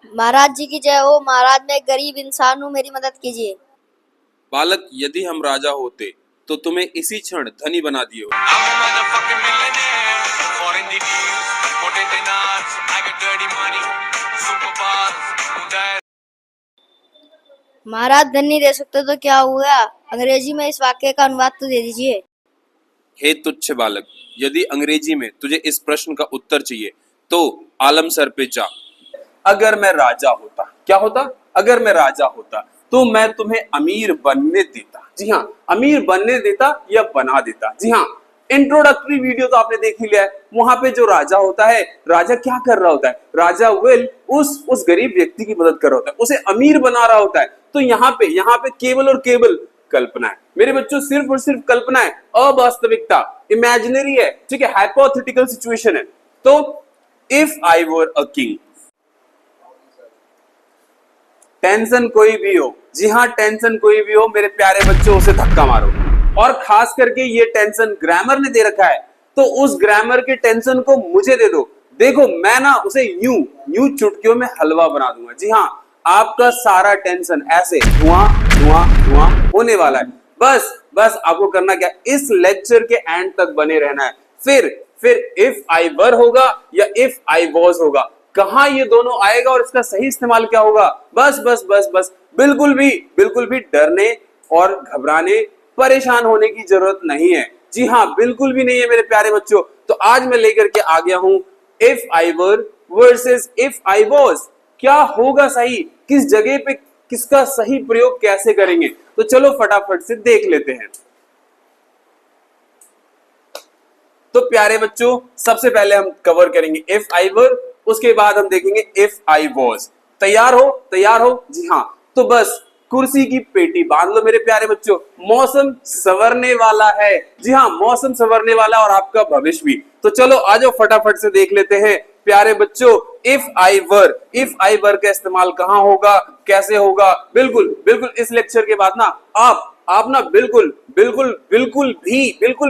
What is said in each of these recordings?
महाराज जी की जय हो। महाराज मैं एक गरीब इंसान हूँ, मेरी मदद कीजिए। बालक, यदि हम राजा होते तो तुम्हें इसी क्षण धनी बना दिए होते। महाराज धन नहीं दे सकते तो क्या हुआ? अंग्रेजी में इस वाक्य का अनुवाद तो दे दीजिए। हे तुच्छ बालक, यदि अंग्रेजी में तुझे इस प्रश्न का उत्तर चाहिए तो आलम सर पे जा। अगर मैं राजा होता, क्या होता? अगर मैं राजा होता तो मैं तुम्हें अमीर बनने देता। जी हाँ, अमीर बनने देता या बना देता। जी हाँ, इंट्रोडक्टरी वीडियो तो आपने देख ही लिया है। वहां पे जो राजा होता है, राजा क्या कर रहा होता है? राजा उस गरीब व्यक्ति की मदद कर रहा होता है, उसे अमीर बना रहा होता है। तो यहाँ पे केवल और केवल कल्पना है मेरे बच्चों, सिर्फ और सिर्फ कल्पना है, अवास्तविकता, इमेजिनरी है, ठीक है, हाइपोथेटिकल सिचुएशन है। तो if I were a king, tension कोई भी हो, जी हाँ टेंशन कोई भी हो मेरे प्यारे बच्चों, उसे धक्का मारो। और खास करके ये टेंशन ग्रामर ने दे रखा है, तो उस ग्रामर के टेंशन को मुझे दे दो। देखो मैं ना उसे यूं यूं चुटकियों में हलवा बना दूंगा। जी हाँ, आपका सारा टेंशन ऐसे धुआं धुआं धुआं होने वाला है। बस बस आपको करना क्या, इस लेक्चर के एंड तक बने रहना है। फिर इफ आई वर होगा या इफ आई वॉज होगा, कहां ये दोनों आएगा और इसका सही इस्तेमाल क्या होगा। बस बस बस बस बिल्कुल भी डरने और घबराने, परेशान होने की जरूरत नहीं है। जी हाँ, बिल्कुल भी नहीं है मेरे प्यारे बच्चों। तो आज मैं लेकर के आ गया हूं if I were versus if I was. क्या होगा सही, किस जगह पे किसका सही प्रयोग कैसे करेंगे, तो चलो फटाफट से देख लेते हैं। तो प्यारे बच्चों, सबसे पहले हम कवर करेंगे इफ आई वर, उसके बाद हम देखेंगे इफ आई वॉज। तैयार हो? तैयार हो? जी हाँ, तो बस कुर्सी की पेटी बांध लो मेरे प्यारे बच्चों, मौसम सवरने वाला है। जी हाँ, मौसम सवरने वाला और आपका भविष्य भी। तो चलो आ जाओ फटाफट से देख लेते हैं प्यारे बच्चों, इफ आई वर का इस्तेमाल कहां होगा, कैसे होगा। बिल्कुल बिल्कुल इस लेक्चर के बाद ना आप ना बिल्कुल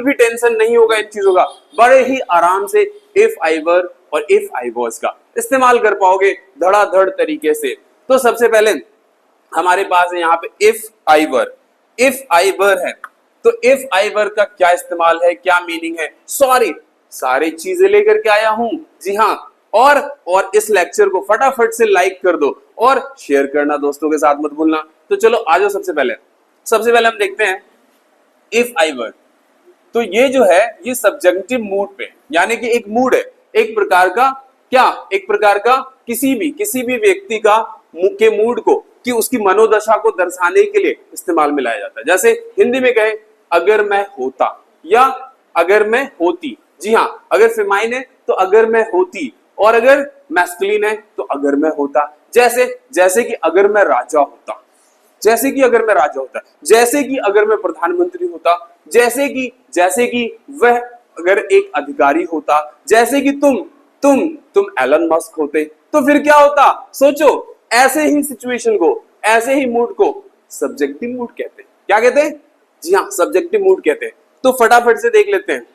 भी टेंशन नहीं होगा इन चीजों का। बड़े ही आराम से इफ आई वर और इफ आई वॉज का इस्तेमाल कर पाओगे धड़ाधड़ तरीके से। तो सबसे पहले हमारे पास है यहाँ पे इफ आई वर है। तो इफ आई वर का क्या इस्तेमाल है, क्या मीनिंग है, सारी चीजें लेकर के आया हूं। जी हाँ, और इस लेक्चर को फटाफट से लाइक कर दो और शेयर करना दोस्तों के साथ मत भूलना। तो चलो आ जाओ, सबसे पहले हम देखते हैं इफ आई वर। तो ये जो है ये सब्जेक्टिव मूड पे, यानी कि एक मूड है, एक प्रकार का क्या, एक प्रकार का किसी भी व्यक्ति का के मूड को, कि उसकी मनोदशा को दर्शाने के लिए इस्तेमाल में लाया जाता है। जैसे हिंदी में कहे अगर मैं होता या अगर मैं होती। जी हाँ, अगर फेमाइन है तो अगर मैं होती, और अगर मैस्कुलिन है तो अगर मैं होता। जैसे कि अगर मैं राजा होता, जैसे कि अगर मैं राजा होता, जैसे कि अगर मैं प्रधानमंत्री होता, जैसे कि वह अगर एक अधिकारी होता, जैसे कि तुम एलन मस्क होते, तो फिर क्या होता सोचो। ऐसे ही सिचुएशन को, ऐसे ही मूड को सब्जेक्टिव मूड कहते हैं। क्या कहते हैं? जी हाँ, सब्जेक्टिव मूड कहते हैं। तो फटाफट से देख लेते हैं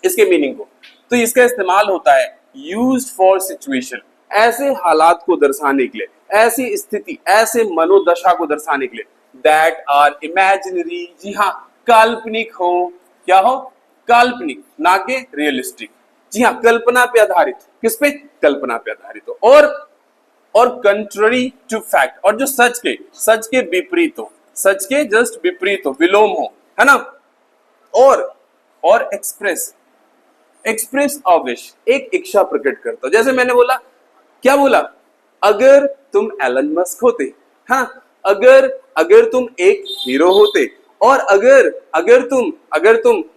इसके मीनिंग को। तो इसका इस्तेमाल होता है यूज्ड फॉर सिचुएशन, ऐसे हालात को दर्शाने के लिए, ऐसी स्थिति, ऐसे मनोदशा को दर्शाने के लिए, दैट आर इमेजिनरी। जी हाँ, काल्पनिक हो, क्या हो, काल्पनिक, ना के रियलिस्टिक। जी हाँ, कल्पना पे आधारित। किस पे? कल्पना पे आधारित हो। और कंट्ररी टू फैक्ट, और जो सच के विपरीत हो, सच के जस्ट विपरीत हो, विलोम हो, है ना। और एक्सप्रेस अ विश, एक इच्छा प्रकट करता हो। जैसे मैंने बोला, क्या बोला, अगर तुम एलन मस्क होते, हाँ, अगर तुम एक हीरो होते, और अगर तुम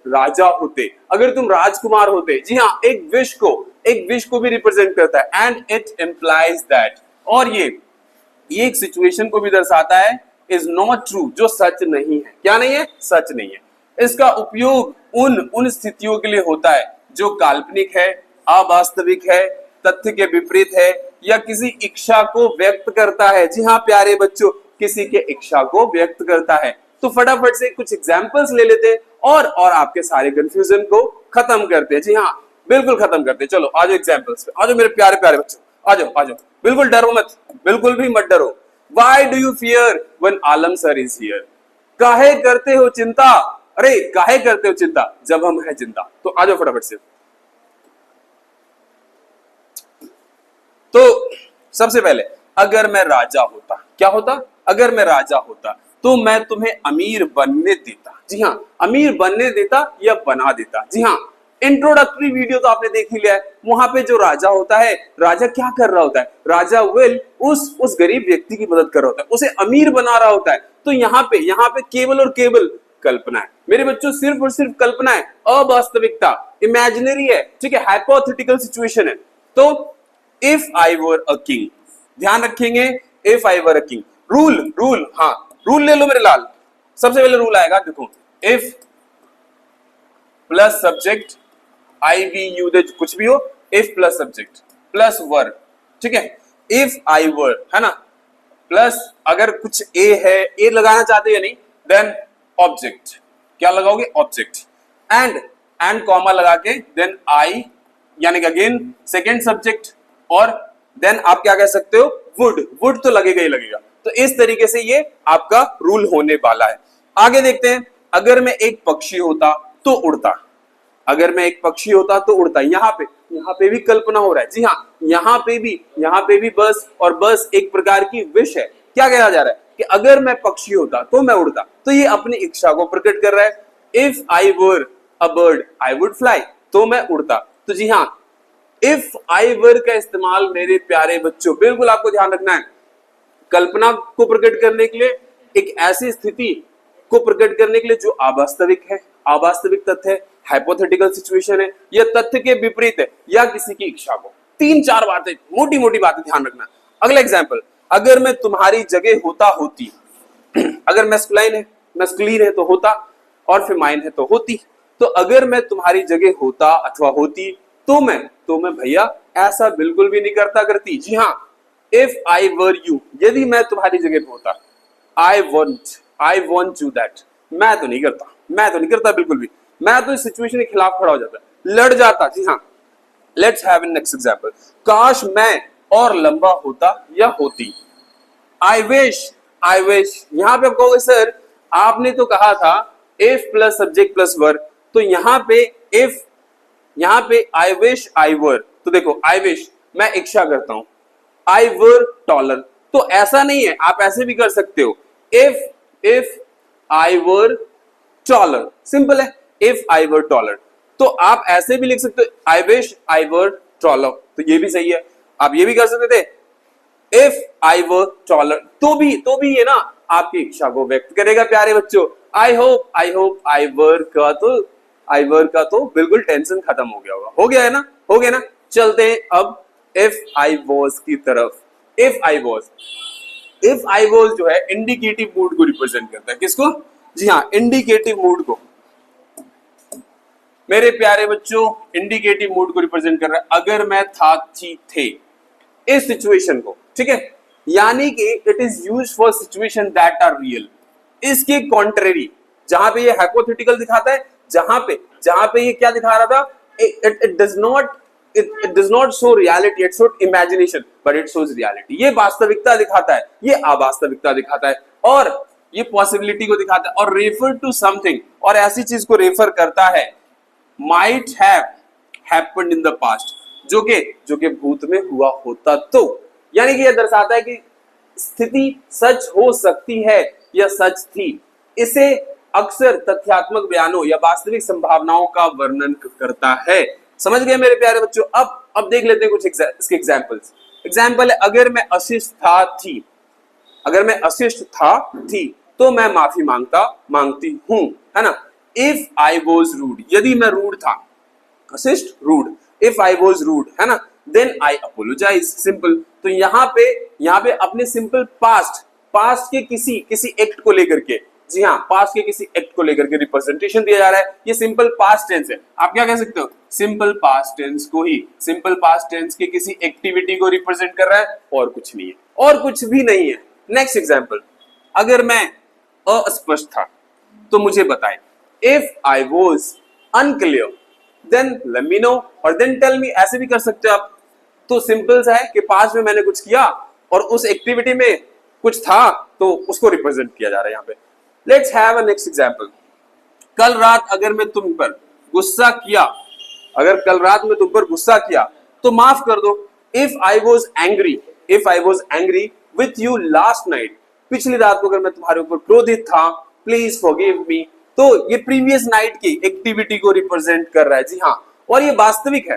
राजा होते, अगर तुम राजकुमार होते। जी हाँ, एक विश को भी रिप्रेजेंट करता है, एंड इट इम्प्लाइज दैट, और ये एक सिचुएशन को भी दर्शाता है, इज नॉट ट्रू, जो सच नहीं है। क्या नहीं है? सच नहीं है। इसका उपयोग उन स्थितियों के लिए होता है जो काल्पनिक है, अवास्तविक है, तथ्य के विपरीत है, या किसी इच्छा को व्यक्त करता है। जी हाँ प्यारे बच्चों, किसी के इच्छा को व्यक्त करता है। तो फटाफट से कुछ एग्जाम्पल्स ले लेते हैं और आपके सारे कंफ्यूजन को खत्म करते हैं। जी हाँ, बिल्कुल खत्म करते हैं। चलो आ जाओ एग्जाम्पल्स पे, आ जाओ मेरे प्यारे प्यारे बच्चों। आ जाओ आ जाओ, बिल्कुल डरो मत, बिल्कुल भी मत डरो। Why do you fear when Alam sir is here? काहे करते हो चिंता, अरे काहे करते हो चिंता जब हम हैं जिंदा। तो आ जाओ फटाफट से। तो सबसे पहले, अगर मैं राजा होता, क्या होता, अगर मैं राजा होता तो मैं तुम्हें अमीर बनने देता। जी हाँ, अमीर बनने देता या बना देता। जी हाँ, इंट्रोडक्टरी वीडियो तो आपने देख ही लिया है। वहां पे जो राजा होता है, राजा क्या कर रहा होता है, राजा उस गरीब व्यक्ति की मदद कर रहा होता है, उसे अमीर बना रहा होता है। तो यहाँ पे केवल और केवल कल्पना है मेरे बच्चों, सिर्फ और सिर्फ कल्पना है, अवास्तविकता, इमेजिनरी है, ठीक है, हाइपोथेटिकल सिचुएशन है। तो if I were a king, ध्यान रखेंगे, if I were a king, rule, हाँ रूल ले लो मेरे लाल। सबसे पहले रूल आएगा, देखो, if plus subject, I we you they कुछ भी हो, if plus subject plus verb, ठीक है, इफ आई वर, है ना, प्लस अगर कुछ ए है, ए लगाना चाहते हो या नहीं, देन ऑब्जेक्ट, क्या लगाओगे, ऑब्जेक्ट, एंड कॉमा लगा के देन आई, यानी कि अगेन सेकेंड सब्जेक्ट, और देन आप क्या कह सकते हो, वुड तो लगेगा ही लगेगा। तो इस तरीके से ये आपका रूल होने वाला है। आगे देखते हैं, अगर मैं एक पक्षी होता तो उड़ता, अगर मैं एक पक्षी होता तो उड़ता। यहाँ पे भी कल्पना हो रहा है। जी हाँ, यहाँ पे भी बस, और बस एक प्रकार की विश है। क्या कहा जा रहा है कि अगर मैं पक्षी होता तो मैं उड़ता, तो ये अपनी इच्छा को प्रकट कर रहा है। If I were a bird I would fly, तो मैं उड़ता। तो जी हाँ, इफ आई वर का इस्तेमाल मेरे प्यारे बच्चों बिल्कुल आपको ध्यान रखना है, कल्पना को प्रकट करने के लिए, एक ऐसी स्थिति को प्रकट करने के लिए जो अवास्तविक है, अवास्तविक तथ्य है, हाइपोथेटिकल सिचुएशन है, या तथ्य के विपरीत है, या किसी की इच्छा को। 3-4 बातें, मोटी मोटी बातें ध्यान रखना। अगला एग्जाम्पल, अगर मैं तुम्हारी जगह होती, अगर मैस्कुलिन है तो होता, और फेमाइन है तो होती। तो अगर मैं तुम्हारी जगह होता अथवा होती तो मैं भैया ऐसा बिल्कुल भी नहीं करती। जी हाँ, इफ आई वर यू, यदि मैं तुम्हारी जगह पे होता, आई वॉन्ट यू दैट, मैं तो नहीं करता बिल्कुल भी। मैं तो इस सिचुएशन के खिलाफ खड़ा हो जाता, लड़ जाता। जी हाँ, let's have an next example, काश मैं और लंबा होता या होती। आई विश, यहां पे आप कहोगे सर आपने तो कहा था if plus subject plus verb, तो यहाँ पे आई विश आई वर, तो देखो आई विश मैं इच्छा करता हूं, आई वर टॉलर, तो ऐसा नहीं है, आप ऐसे भी कर सकते हो, if I were taller, simple है, इफ आई वर टॉलर। तो आप ऐसे भी लिख सकते हो, I wish I were taller, तो ये भी सही है। आप ये भी कर सकते थे, इफ आई वर टॉलर, तो भी ये ना आपकी इच्छा को व्यक्त करेगा प्यारे बच्चों। आई होप आई वर का तो बिल्कुल टेंशन खत्म हो गया होगा, हो गया ना। चलते हैं अब इफ आई वॉज की तरफ। इफ आई वॉज जो है इंडिकेटिव मूड को रिप्रेजेंट करता है। किसको? जी हाँ, इंडिकेटिव मूड को, मेरे प्यारे बच्चों, इंडिकेटिव मूड को रिप्रेजेंट कर रहा है। अगर मैं था, थी, थे, इस सिचुएशन को, ठीक है, यानी कि it is used for situation that are real. इसके कॉन्ट्रेरी, जहां पे ये हाइपोथेटिकल दिखाता है, जहां पे ये क्या दिखा रहा था, it does not show reality, it showed imagination, but it shows reality. ये वास्तविकता दिखाता है, ये अवास्तविकता दिखाता है, और ये पॉसिबिलिटी को दिखाता है, और रेफर टू समथिंग, और ऐसी चीज को रेफर करता है, might have happened in the past, जो कि भूत में हुआ होता तो। यानी कि यह दर्शाता है कि स्थिति सच हो सकती है या सच थी। इसे अक्सर तथ्यात्मक बयानों या वास्तविक संभावनाओं का वर्णन करता है। समझ गए मेरे प्यारे बच्चों? अब देख लेते हैं कुछ इसके एग्जांपल्स। एग्जांपल है, अगर मैं अशिष्ट था, थी, अगर मैं अशिष्ट था, थी, तो मैं माफी मांगती हूं, है ना। इफ आई वॉज रूड, यदि मैं रूड था, अशिष्ट rude, if I was rude, है ना, देन आई अपोलोजाइज, सिंपल। तो यहाँ पे अपने सिंपल पास्ट के किसी एक्ट को लेकर के, जी हाँ, पास्ट के किसी एक्ट को लेकर के रिप्रेजेंटेशन दिया जा रहा है। ये सिंपल पास्ट टेंस है, आप क्या कह सकते हो, सिंपल पास्ट टेंस को ही, सिंपल पास्ट टेंस के किसी एक्टिविटी को रिप्रेजेंट कर रहा है, और कुछ नहीं है, और कुछ भी नहीं है। नेक्स्ट एग्जांपल, अगर मैं अस्पष्ट था तो मुझे बताएं। If I was unclear then let me know, और देन टेल मी, ऐसे भी कर सकते हो आप। तो सिंपल सा है कि पास्ट में मैंने कुछ किया और उस एक्टिविटी में कुछ था तो उसको रिप्रेजेंट किया जा रहा है यहाँ पे। Let's have a next example. कल रात अगर मैं तुम पर गुस्सा किया, अगर कल रात में तुम पर गुस्सा किया तो माफ कर दो। If I was angry with you last night, पिछली रात को अगर मैं तुम्हारे ऊपर क्रोधित था, प्लीज फॉरगिव मी। तो ये प्रीवियस नाइट की एक्टिविटी को रिप्रेजेंट कर रहा है, जी हाँ, और ये वास्तविक है,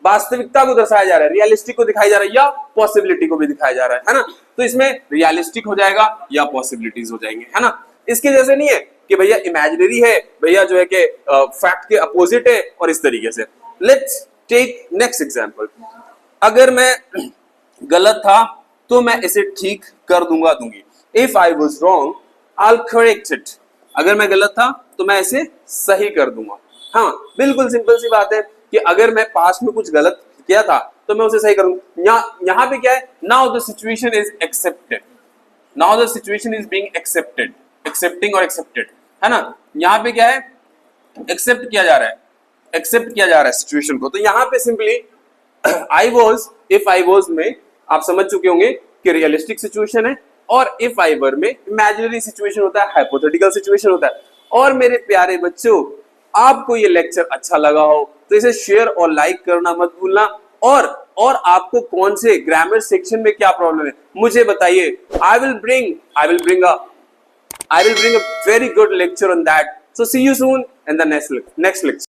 वास्तविकता को दर्शाया जा रहा है, रियलिस्टिक को दिखाया जा रहा है या पॉसिबिलिटी को भी दिखाया जा रहा है ना। तो इसमें रियलिस्टिक हो जाएगा या पॉसिबिलिटीज हो जाएंगे, है ना। इसके जैसे नहीं है कि भैया इमेजिनरी है, भैया जो है कि फैक्ट के अपोजिट है और इस तरीके से। Let's take next example. अगर मैं गलत था तो मैं इसे ठीक कर दूंगी। If I was wrong I will correct it. अगर मैं गलत था तो मैं इसे सही कर दूंगा। हाँ, बिल्कुल सिंपल सी बात है कि अगर मैं पास्ट में कुछ गलत किया था तो मैं उसे सही करूंगा। यहाँ पे क्या है, now the situation is accepted, now the situation is being accepted, accepting और एक्सेप्टेड, है ना। यहाँ पे क्या है, एक्सेप्ट किया जा रहा है, एक्सेप्ट किया जा रहा है सिचुएशन को। तो यहाँ पे simply I was, if I was में आप समझ चुके होंगे कि रियलिस्टिक सिचुएशन है, और इफ आई वर में इमेजिनरी सिचुएशन होता है, हाइपोथेटिकल सिचुएशन होता है। और मेरे प्यारे बच्चों, आपको ये लेक्चर अच्छा लगा हो तो इसे शेयर और लाइक करना मत भूलना। और आपको कौन से ग्रामर सेक्शन में क्या प्रॉब्लम है मुझे बताइए। I will bring a very good lecture on that. So see you soon in the next lecture.